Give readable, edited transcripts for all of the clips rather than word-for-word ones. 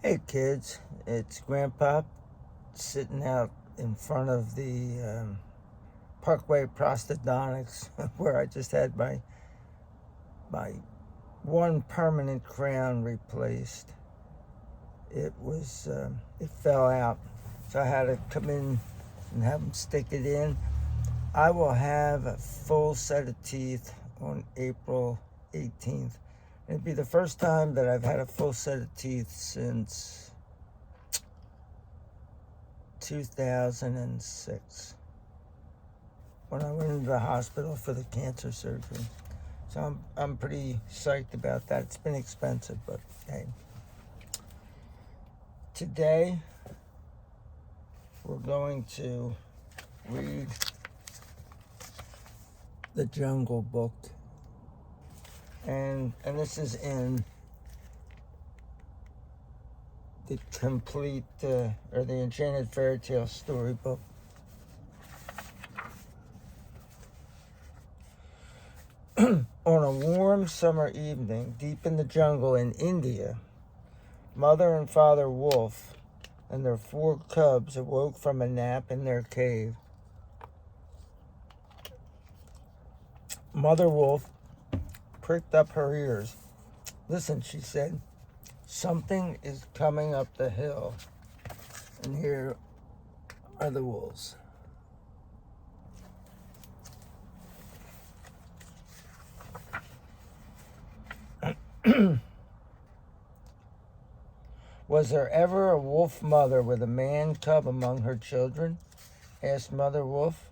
Hey kids, it's Grandpa sitting out in front of the Parkway Prosthodontics where I just had my one permanent crown replaced. It fell out, so I had to come in and have them stick it in. I will have a full set of teeth on April 18th. It'd be the first time that I've had a full set of teeth since 2006 when I went into the hospital for the cancer surgery. So I'm pretty psyched about that. It's been expensive, but hey. Today we're going to read the Jungle Book, and this is in the complete or the Enchanted Fairy Tale Storybook. On a warm summer evening, deep in the jungle in India, Mother and Father Wolf and their 4 cubs awoke from a nap in their cave. Mother Wolf pricked up her ears. "Listen," she said, "something is coming up the hill." And here are the wolves. "Was there ever a wolf mother with a man cub among her children?" asked Mother Wolf.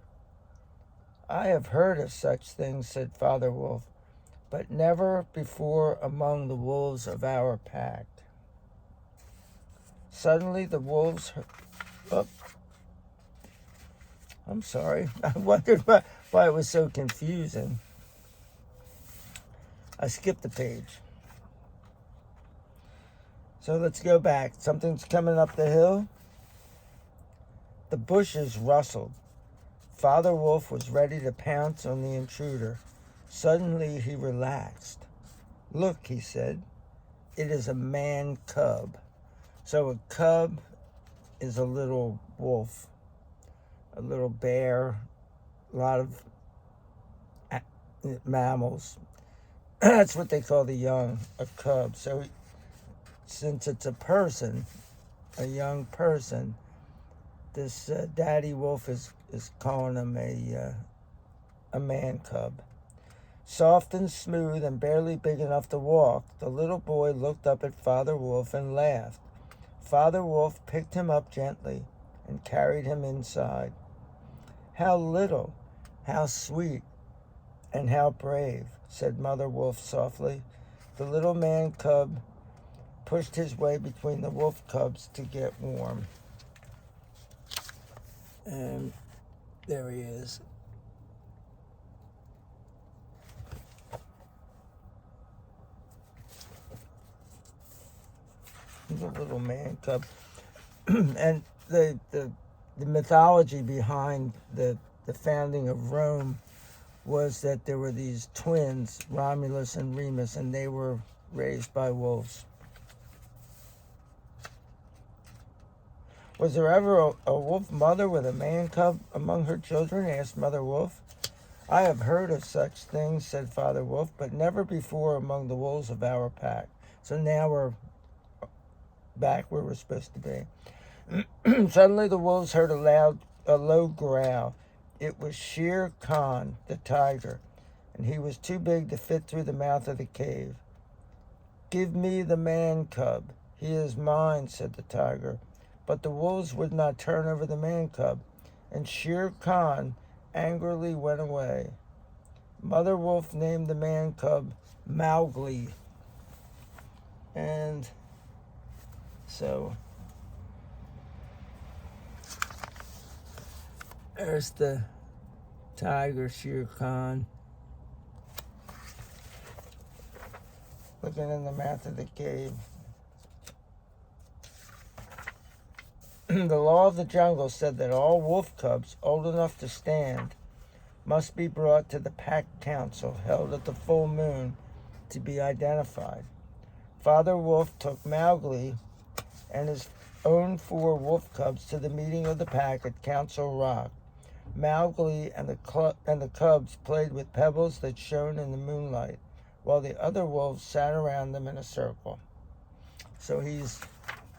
"I have heard of such things," said Father Wolf, "but never before among the wolves of our pack." Suddenly the wolves I'm sorry. I wondered why it was so confusing. I skipped the page. So let's go back. Something's coming up the hill. The bushes rustled. Father Wolf was ready to pounce on the intruder. Suddenly he relaxed. "Look," he said, "it is a man cub." So a cub is a little wolf, a little bear, a lot of mammals. That's what they call the young, a cub. So since it's a person, a young person, this daddy wolf is calling him a man cub. Soft and smooth and barely big enough to walk, the little boy looked up at Father Wolf and laughed. Father Wolf picked him up gently and carried him inside. "How little, how sweet, and how brave," said Mother Wolf softly. The little man cub pushed his way between the wolf cubs to get warm. And there he is. The little man cub. And the mythology behind the founding of Rome was that there were these twins, Romulus and Remus, and they were raised by wolves. "Was there ever a wolf mother with a man cub among her children?" asked Mother Wolf. "I have heard of such things," said Father Wolf, "but never before among the wolves of our pack." So now we're back where we're supposed to be. Suddenly the wolves heard a low growl. It was Shere Khan, the tiger, and he was too big to fit through the mouth of the cave. "Give me the man cub. He is mine," said the tiger. But the wolves would not turn over the man cub, and Shere Khan angrily went away. Mother Wolf named the man cub Mowgli. And so there's the tiger, Shere Khan, looking in the mouth of the cave. The law of the jungle said that all wolf cubs old enough to stand must be brought to the pack council held at the full moon to be identified. Father Wolf took Mowgli and his own 4 wolf cubs to the meeting of the pack at Council Rock. Mowgli and the cubs played with pebbles that shone in the moonlight, while the other wolves sat around them in a circle. So he's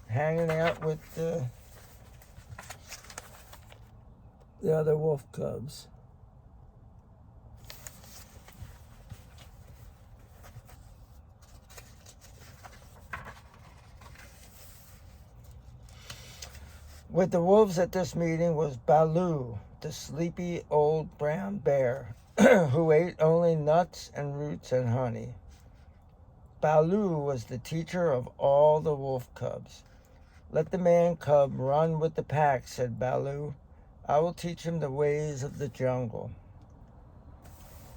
hanging out with the other wolf cubs. With the wolves at this meeting was Baloo, the sleepy old brown bear, who ate only nuts and roots and honey. Baloo was the teacher of all the wolf cubs. "Let the man cub run with the pack," said Baloo. "I will teach him the ways of the jungle."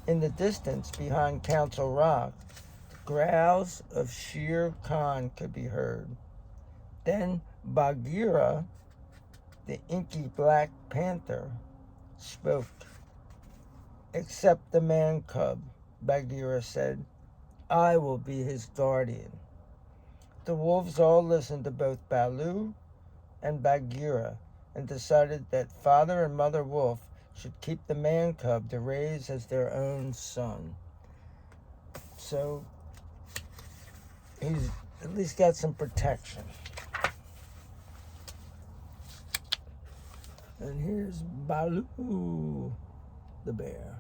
In the distance, behind Council Rock, the growls of Shere Khan could be heard. Then Bagheera, the inky black panther, spoke. "Except the man cub," Bagheera said. "I will be his guardian." The wolves all listened to both Baloo and Bagheera and decided that Father and Mother Wolf should keep the man cub to raise as their own son. So he's at least got some protection. And here's Baloo, the bear.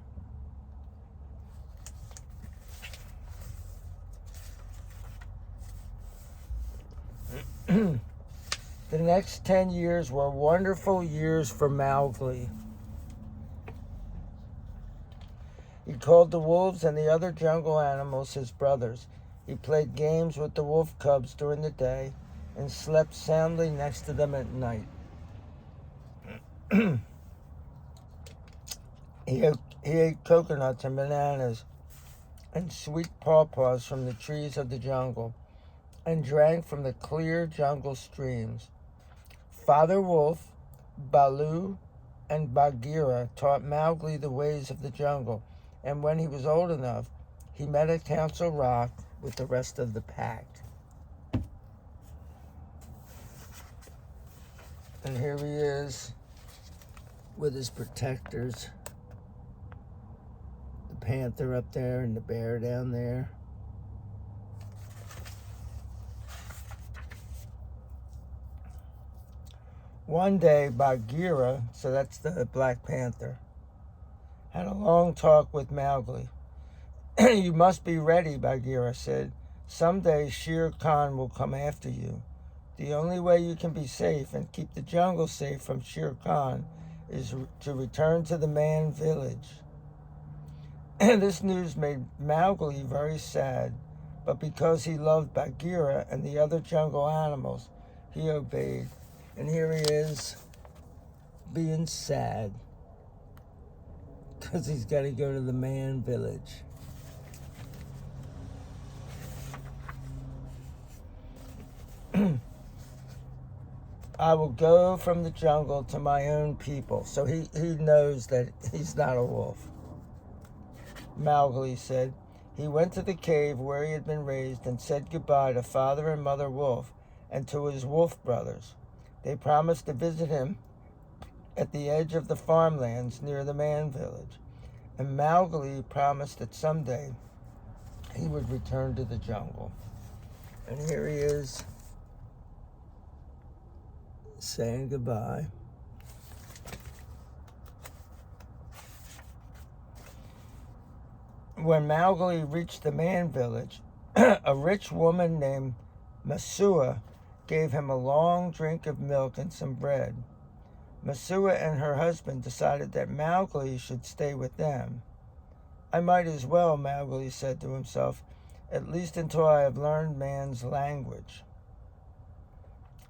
The next 10 years were wonderful years for Mowgli. He called the wolves and the other jungle animals his brothers. He played games with the wolf cubs during the day and slept soundly next to them at night. He ate coconuts and bananas and sweet pawpaws from the trees of the jungle and drank from the clear jungle streams. Father Wolf, Baloo, and Bagheera taught Mowgli the ways of the jungle, and when he was old enough, he met at Council Rock with the rest of the pack. And here he is with his protectors. The panther up there and the bear down there. One day, Bagheera, so that's the Black Panther, had a long talk with Mowgli. "You must be ready," Bagheera said. "Someday Shere Khan will come after you. The only way you can be safe and keep the jungle safe from Shere Khan is to return to the man village." This news made Mowgli very sad, but because he loved Bagheera and the other jungle animals, he obeyed. And here he is, being sad, because he's got to go to the man village. "I will go from the jungle to my own people." So he knows that he's not a wolf. Mowgli said. He went to the cave where he had been raised and said goodbye to Father and Mother Wolf and to his wolf brothers. They promised to visit him at the edge of the farmlands near the man village, and Mowgli promised that someday he would return to the jungle. And here he is, saying goodbye. When Mowgli reached the man village, a rich woman named Messua gave him a long drink of milk and some bread. Messua and her husband decided that Mowgli should stay with them. "I might as well," Mowgli said to himself, "at least until I have learned man's language."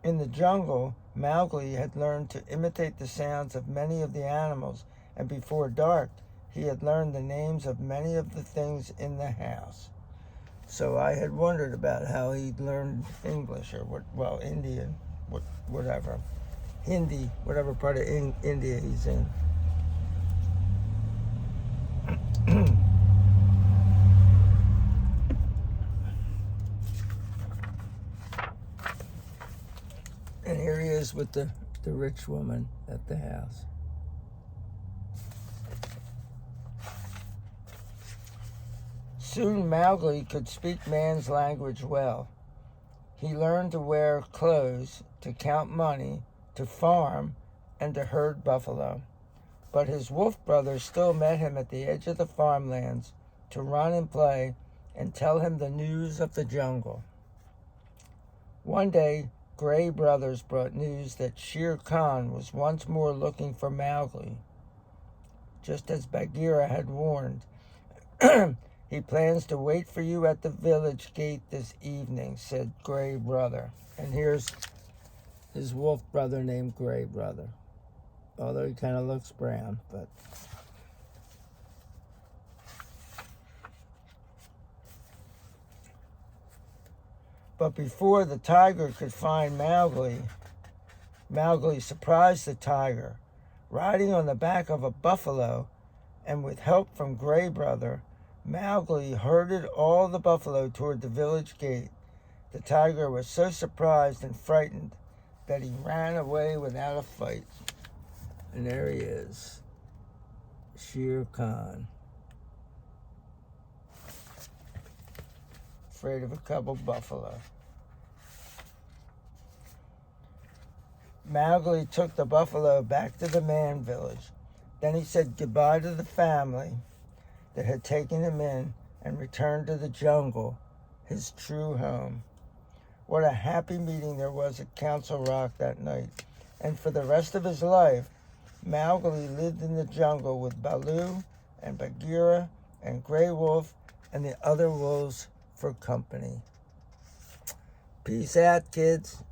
In the jungle, Mowgli had learned to imitate the sounds of many of the animals, and before dark, he had learned the names of many of the things in the house. So I had wondered about how he'd learned English or Indian, whatever. Hindi, whatever part of India he's in. And here he is with the rich woman at the house. Soon Mowgli could speak man's language well. He learned to wear clothes, to count money, to farm, and to herd buffalo. But his wolf brothers still met him at the edge of the farmlands to run and play and tell him the news of the jungle. One day, Gray Brothers brought news that Shere Khan was once more looking for Mowgli. Just as Bagheera had warned, he plans to wait for you at the village gate this evening, said Gray Brother. And here's his wolf brother named Gray Brother. Although he kind of looks brown, but... But before the tiger could find Mowgli, Mowgli surprised the tiger, riding on the back of a buffalo, and with help from Gray Brother, Mowgli herded all the buffalo toward the village gate. The tiger was so surprised and frightened that he ran away without a fight. And there he is, Shere Khan. Afraid of a couple buffalo. Mowgli took the buffalo back to the man village. Then he said goodbye to the family that had taken him in and returned to the jungle, his true home. What a happy meeting there was at Council Rock that night. And for the rest of his life, Mowgli lived in the jungle with Baloo and Bagheera and Grey Wolf and the other wolves for company. Peace out, kids.